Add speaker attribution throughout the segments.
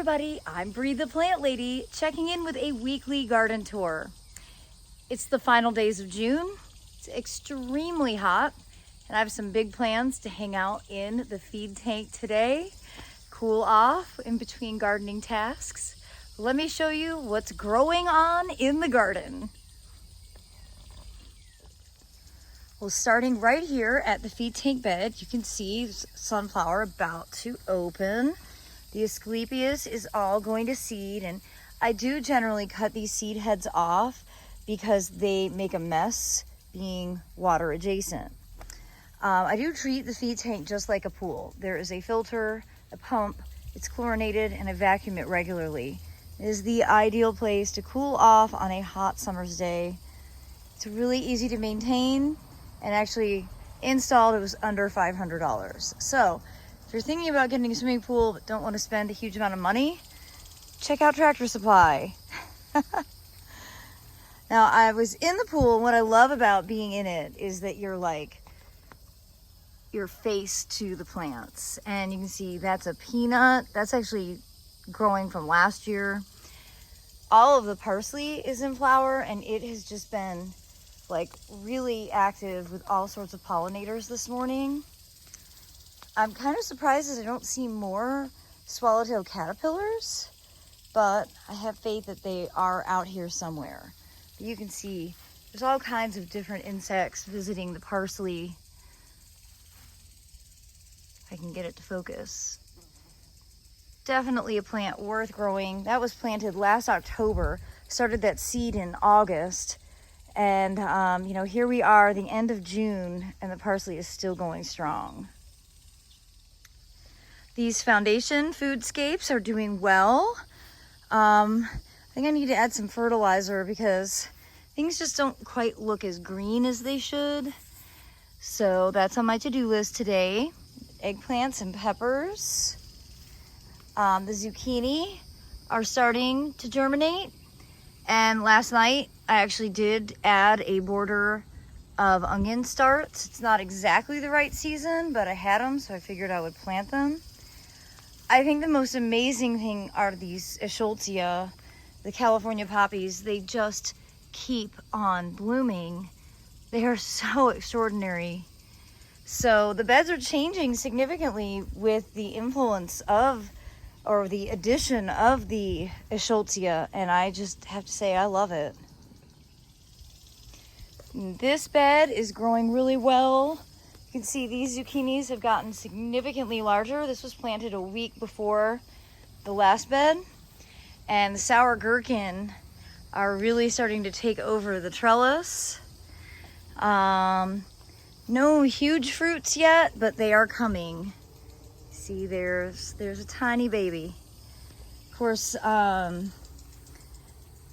Speaker 1: everybody, I'm Bree the Plant Lady, checking in with a weekly garden tour. It's the final days of June. It's extremely hot, and I have some big plans to hang out in the feed tank today, cool off in between gardening tasks. Let me show you what's growing on in the garden. Well, starting right here at the feed tank bed, you can see sunflower about to open. The Asclepias is all going to seed, and I do generally cut these seed heads off because they make a mess being water adjacent. I do treat the feed tank just like a pool. There is a filter, a pump, it's chlorinated, and I vacuum it regularly. It is the ideal place to cool off on a hot summer's day. It's really easy to maintain, and actually installed it was under $500. So if you're thinking about getting a swimming pool but don't want to spend a huge amount of money, check out Tractor Supply. Now, I was in the pool. What I love about being in it is that you're face to the plants, and you can see that's a peanut. That's actually growing from last year. All of the parsley is in flower, and it has just been like really active with all sorts of pollinators this morning. I'm kind of surprised that I don't see more swallowtail caterpillars, but I have faith that they are out here somewhere. But you can see there's all kinds of different insects visiting the parsley. If I can get it to focus. Definitely a plant worth growing. That was planted last October, started that seed in August. And, here we are, the end of June, and the parsley is still going strong. These foundation foodscapes are doing well. I think I need to add some fertilizer because things just don't quite look as green as they should. So that's on my to-do list today. Eggplants and peppers. The zucchini are starting to germinate. And last night, I actually did add a border of onion starts. It's not exactly the right season, but I had them, so I figured I would plant them. I think the most amazing thing are these Eschscholzia, the California poppies. They just keep on blooming. They are so extraordinary. So the beds are changing significantly with the influence of, or the addition of the Eschscholzia, and I just have to say I love it. This bed is growing really well. You can see these zucchinis have gotten significantly larger. This was planted a week before the last bed, and the sour gherkin are really starting to take over the trellis. No huge fruits yet, but they are coming. See, there's a tiny baby. Of course,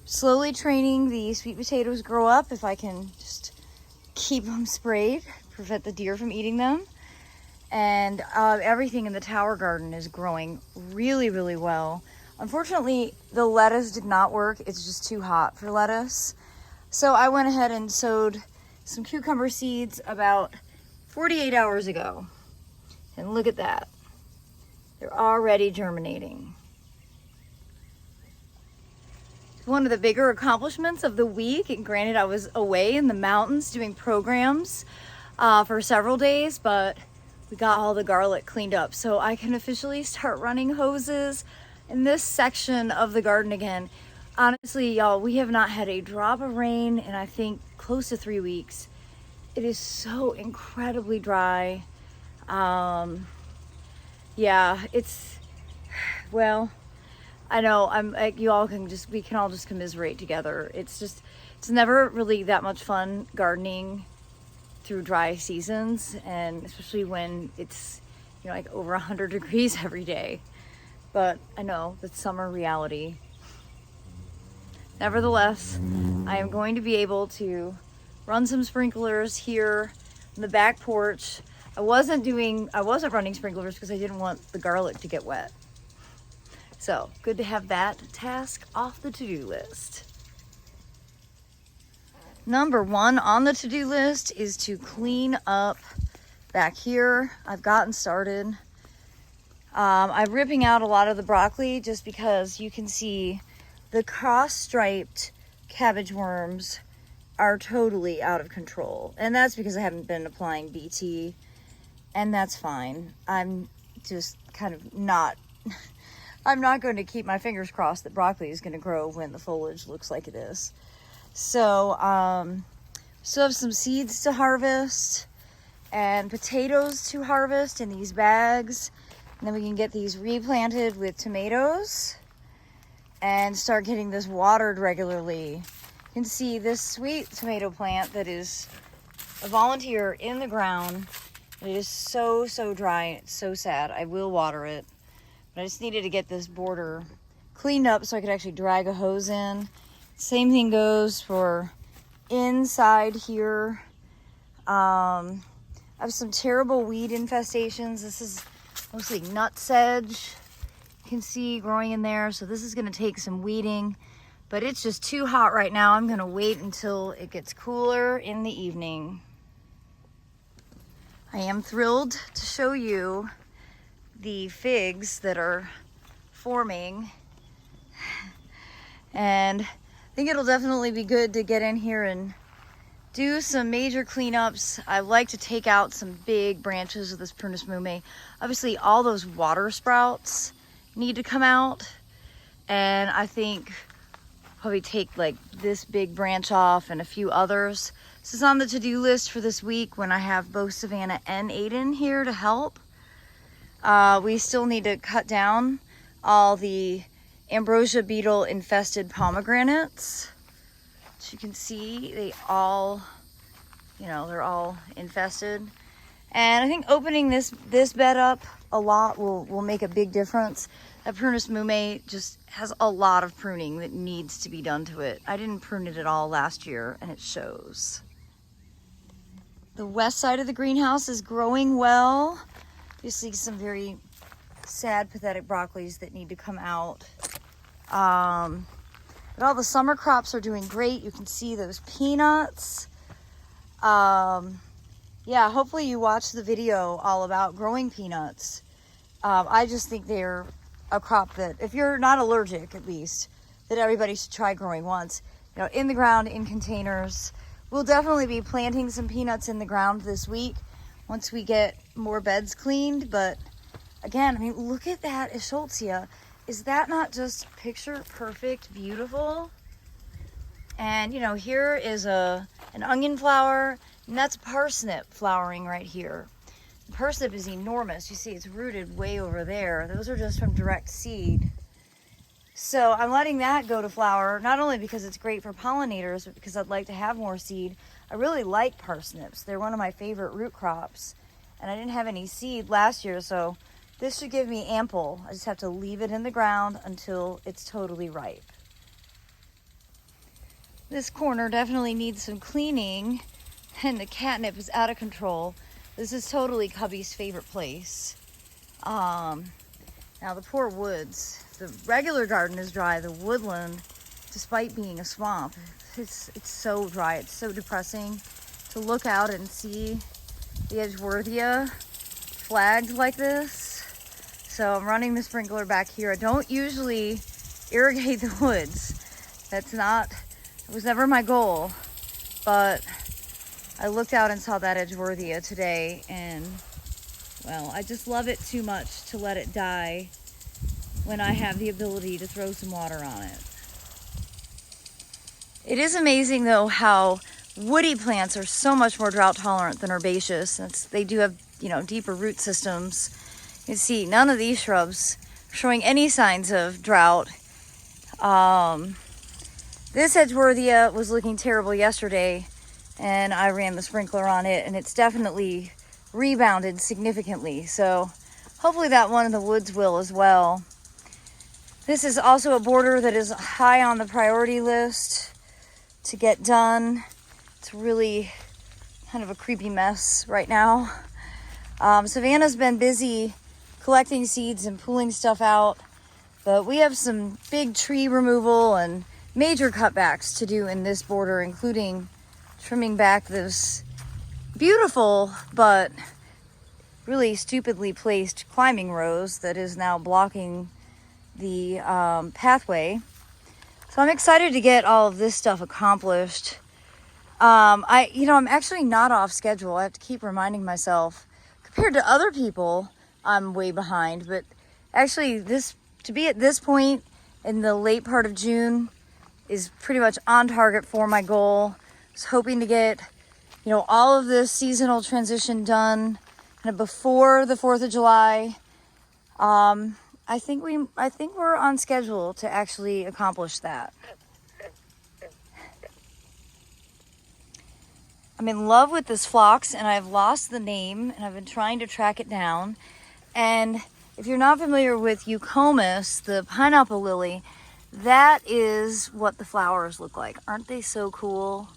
Speaker 1: slowly training the sweet potatoes grow up if I can just keep them sprayed, prevent the deer from eating them. And everything in the tower garden is growing really, really well. Unfortunately, the lettuce did not work. It's just too hot for lettuce. So I went ahead and sowed some cucumber seeds about 48 hours ago. And look at that. They're already germinating. One of the bigger accomplishments of the week, and granted I was away in the mountains doing programs for several days, but we got all the garlic cleaned up, so I can officially start running hoses in this section of the garden again. Honestly, y'all, we have not had a drop of rain in I think close to 3 weeks. It is so incredibly dry. Yeah, it's, well, I know we can all just commiserate together. It's never really that much fun gardening through dry seasons, and especially when it's, like over 100 degrees every day. But I know that's summer reality. Nevertheless, I am going to be able to run some sprinklers here in the back porch. I wasn't running sprinklers because I didn't want the garlic to get wet. So good to have that task off the to-do list. Number 1 on the to-do list is to clean up back here. I've gotten started. I'm ripping out a lot of the broccoli just because you can see the cross-striped cabbage worms are totally out of control. And that's because I haven't been applying BT, and that's fine. I'm just kind of not, I'm not going to keep my fingers crossed that broccoli is going to grow when the foliage looks like it is. So, still have some seeds to harvest and potatoes to harvest in these bags. And then we can get these replanted with tomatoes and start getting this watered regularly. You can see this sweet tomato plant that is a volunteer in the ground. It is so dry. It's so sad. I will water it. But I just needed to get this border cleaned up so I could actually drag a hose in. Same thing goes for inside here. I have some terrible weed infestations. This is mostly nutsedge. You can see growing in there. So this is going to take some weeding, but it's just too hot right now. I'm going to wait until it gets cooler in the evening. I am thrilled to show you the figs that are forming. And I think it'll definitely be good to get in here and do some major cleanups. I like to take out some big branches of this Prunus mume. Obviously, all those water sprouts need to come out. And I think probably take like this big branch off and a few others. This is on the to-do list for this week when I have both Savannah and Aiden here to help. We still need to cut down all the ambrosia beetle infested pomegranates. As you can see, they all, they're all infested. And I think opening this bed up a lot will make a big difference. That Prunus mume just has a lot of pruning that needs to be done to it. I didn't prune it at all last year, and it shows. The west side of the greenhouse is growing well. You see some very sad, pathetic broccolis that need to come out. But all the summer crops are doing great. You can see those peanuts. Yeah, hopefully you watched the video all about growing peanuts. I just think they're a crop that, if you're not allergic at least, that everybody should try growing once. In the ground, in containers. We'll definitely be planting some peanuts in the ground this week once we get more beds cleaned. But again, I mean, look at that Eschscholtzia. Is that not just picture perfect, beautiful? And here is an onion flower, and that's parsnip flowering right here. The parsnip is enormous. You see it's rooted way over there. Those are just from direct seed. So I'm letting that go to flower, not only because it's great for pollinators, but because I'd like to have more seed. I really like parsnips. They're one of my favorite root crops. And I didn't have any seed last year, so this should give me ample. I just have to leave it in the ground until it's totally ripe. This corner definitely needs some cleaning, and the catnip is out of control. This is totally Cubby's favorite place. Now the poor woods. The regular garden is dry. The woodland, despite being a swamp, it's so dry. It's so depressing to look out and see the Edgeworthia flagged like this. So I'm running the sprinkler back here. I don't usually irrigate the woods. It was never my goal, but I looked out and saw that Edgeworthia today, and well, I just love it too much to let it die when I have the ability to throw some water on it. It is amazing though how woody plants are so much more drought tolerant than herbaceous, since they do have, deeper root systems. You can see none of these shrubs are showing any signs of drought. This Edgeworthia was looking terrible yesterday, and I ran the sprinkler on it, and it's definitely rebounded significantly. So hopefully that one in the woods will as well. This is also a border that is high on the priority list to get done. It's really kind of a creepy mess right now. Savannah's been busy collecting seeds and pulling stuff out, but we have some big tree removal and major cutbacks to do in this border, including trimming back this beautiful but really stupidly placed climbing rose that is now blocking the pathway. So I'm excited to get all of this stuff accomplished. I'm actually not off schedule. I have to keep reminding myself. Compared to other people, I'm way behind. But actually, to be at this point in the late part of June is pretty much on target for my goal. I was hoping to get, all of this seasonal transition done kind of before the 4th of July. I think we're on schedule to actually accomplish that. I'm in love with this phlox, and I've lost the name, and I've been trying to track it down. And if you're not familiar with eucomis, the pineapple lily, that is what the flowers look like. Aren't they so cool?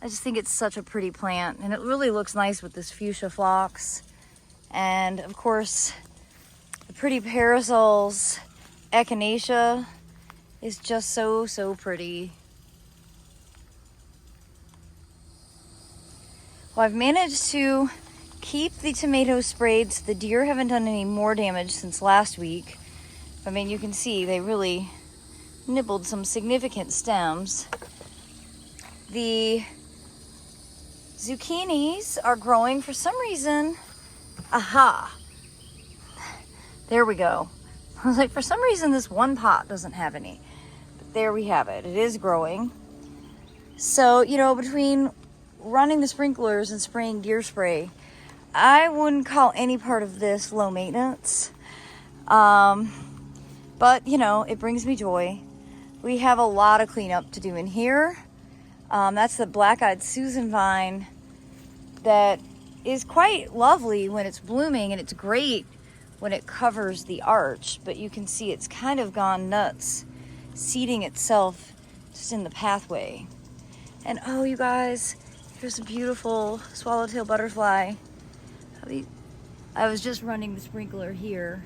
Speaker 1: I just think it's such a pretty plant, and it really looks nice with this fuchsia phlox. And of course, the pretty parasols, echinacea is just so pretty. Well, I've managed to keep the tomatoes sprayed so the deer haven't done any more damage since last week. I mean, you can see they really nibbled some significant stems. The zucchinis are growing for some reason. Aha! There we go. I was like, for some reason this one pot doesn't have any. But there we have it. It is growing. So, between running the sprinklers and spraying deer spray, I wouldn't call any part of this low maintenance. But, it brings me joy. We have a lot of cleanup to do in here. That's the black-eyed Susan vine that is quite lovely when it's blooming, and it's great when it covers the arch, but you can see it's kind of gone nuts, seeding itself just in the pathway. And oh, you guys, here's a beautiful swallowtail butterfly. I was just running the sprinkler here.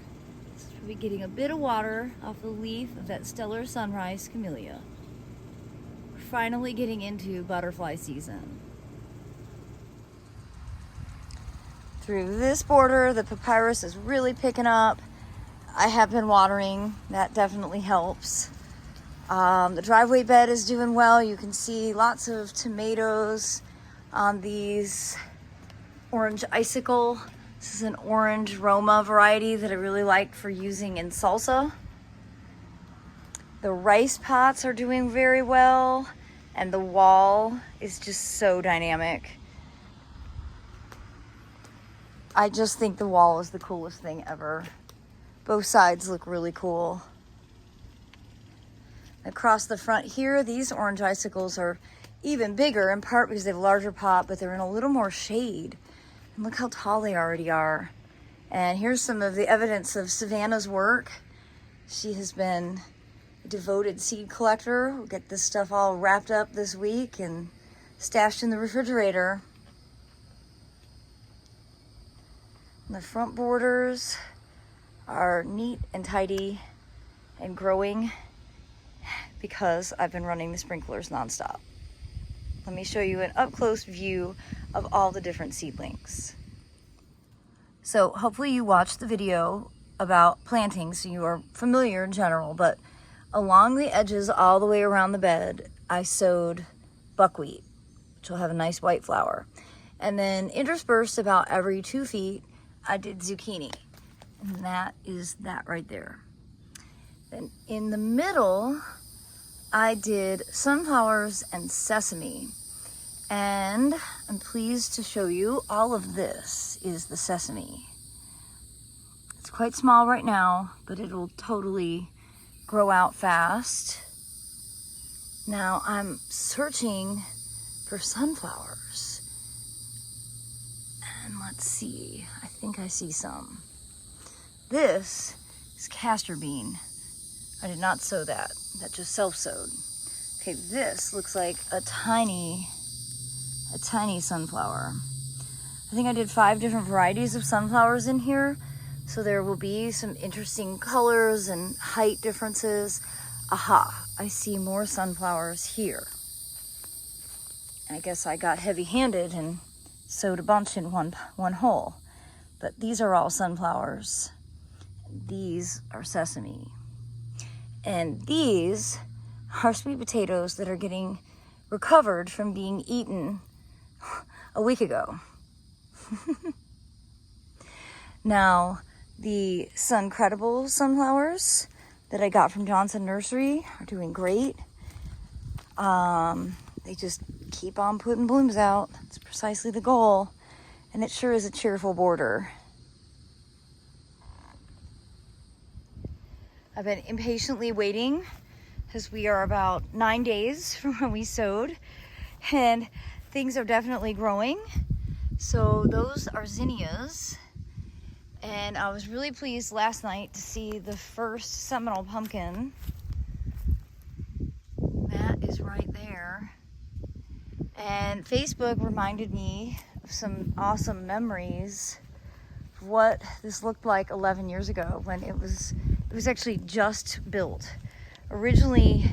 Speaker 1: Should be getting a bit of water off the leaf of that stellar sunrise camellia. We're finally getting into butterfly season. Through this border, the papyrus is really picking up. I have been watering. That definitely helps. The driveway bed is doing well. You can see lots of tomatoes on these orange icicle. This is an orange Roma variety that I really like for using in salsa. The rice pots are doing very well, and the wall is just so dynamic. I just think the wall is the coolest thing ever. Both sides look really cool. Across the front here, these orange icicles are even bigger, in part because they have a larger pot, but they're in a little more shade. And look how tall they already are. And here's some of the evidence of Savannah's work. She has been a devoted seed collector. We'll get this stuff all wrapped up this week and stashed in the refrigerator. And the front borders are neat and tidy and growing because I've been running the sprinklers nonstop. Let me show you an up-close view of all the different seedlings. So hopefully you watched the video about planting, so you are familiar in general, but along the edges all the way around the bed, I sowed buckwheat, which will have a nice white flower. And then interspersed about every 2 feet, I did zucchini, and that is that right there. Then in the middle, I did sunflowers and sesame. And I'm pleased to show you all of this is the sesame. It's quite small right now, but it'll totally grow out fast. Now I'm searching for sunflowers. And let's see, I think I see some. This is castor bean. I did not sow that. That just self-sowed. Okay, this looks like a tiny sunflower. I think I did 5 different varieties of sunflowers in here, so there will be some interesting colors and height differences. Aha, I see more sunflowers here. I guess I got heavy-handed and sowed a bunch in one hole. But these are all sunflowers. These are sesame. And these are sweet potatoes that are getting recovered from being eaten a week ago. Now, the Suncredible sunflowers that I got from Johnson Nursery are doing great. They just keep on putting blooms out. That's precisely the goal. And it sure is a cheerful border. I've been impatiently waiting because we are about 9 days from when we sowed, and things are definitely growing. So those are zinnias, and I was really pleased last night to see the first Seminole pumpkin. That is right there. And Facebook reminded me of some awesome memories of what this looked like 11 years ago when it was actually just built. Originally,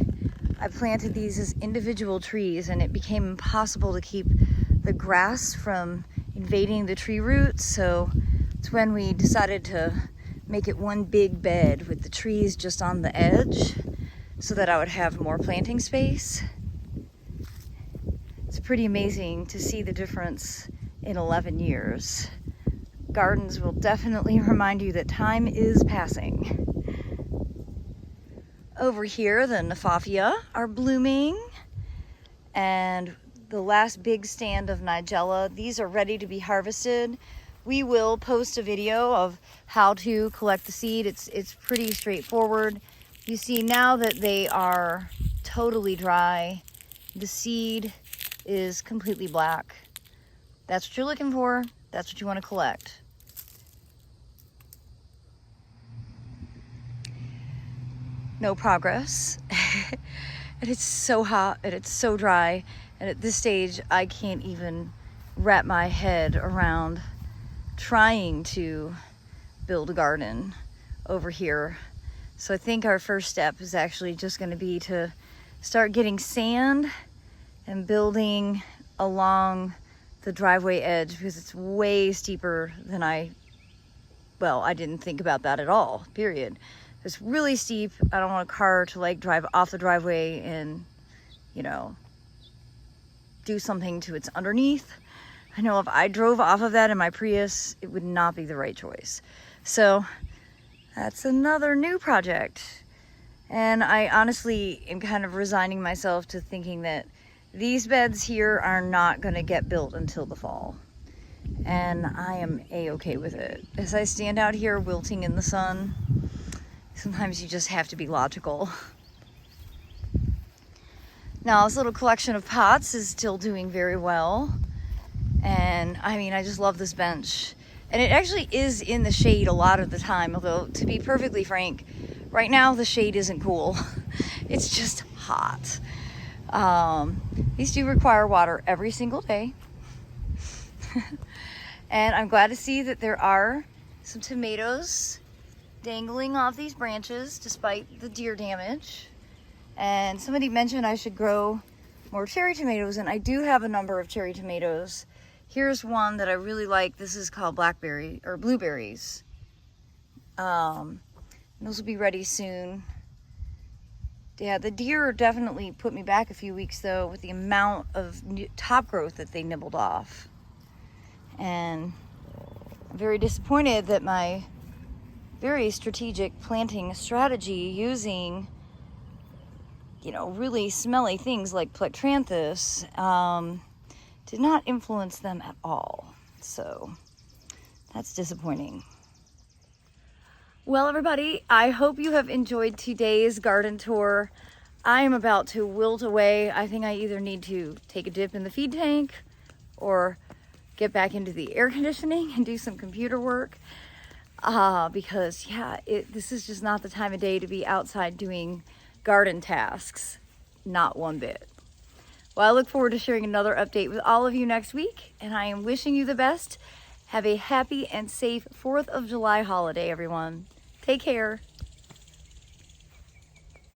Speaker 1: I planted these as individual trees, and it became impossible to keep the grass from invading the tree roots. So it's when we decided to make it one big bed with the trees just on the edge so that I would have more planting space. It's pretty amazing to see the difference in 11 years. Gardens will definitely remind you that time is passing. Over here, the Nephafia are blooming, and the last big stand of Nigella, these are ready to be harvested. We will post a video of how to collect the seed. It's pretty straightforward. You see now that they are totally dry, the seed is completely black. That's what you're looking for. That's what you want to collect. No progress. And it's so hot and it's so dry, and at this stage I can't even wrap my head around trying to build a garden over here. So I think our first step is actually just going to be to start getting sand and building along the driveway edge, because it's way steeper than I didn't think about that at all, period. It's really steep. I don't want a car to like drive off the driveway and, you know, do something to its underneath. I know if I drove off of that in my Prius, it would not be the right choice. So that's another new project. And I honestly am kind of resigning myself to thinking that these beds here are not going to get built until the fall. And I am a-okay with it. As I stand out here wilting in the sun, sometimes you just have to be logical. Now, this little collection of pots is still doing very well. And I mean, I just love this bench. And it actually is in the shade a lot of the time, although to be perfectly frank, right now the shade isn't cool. It's just hot. These do require water every single day. And I'm glad to see that there are some tomatoes dangling off these branches despite the deer damage. And somebody mentioned I should grow more cherry tomatoes, and I do have a number of cherry tomatoes. Here's one that I really like. This is called blackberry or blueberries. Those will be ready soon. Yeah, the deer definitely put me back a few weeks though with the amount of top growth that they nibbled off. And I'm very disappointed that my very strategic planting strategy using, you know, really smelly things like Plectranthus did not influence them at all. So that's disappointing. Well, everybody, I hope you have enjoyed today's garden tour. I am about to wilt away. I think I either need to take a dip in the feed tank or get back into the air conditioning and do some computer work. Because yeah, this is just not the time of day to be outside doing garden tasks. Not one bit. Well, I look forward to sharing another update with all of you next week, and I am wishing you the best. Have a happy and safe 4th of July holiday, everyone. Take care.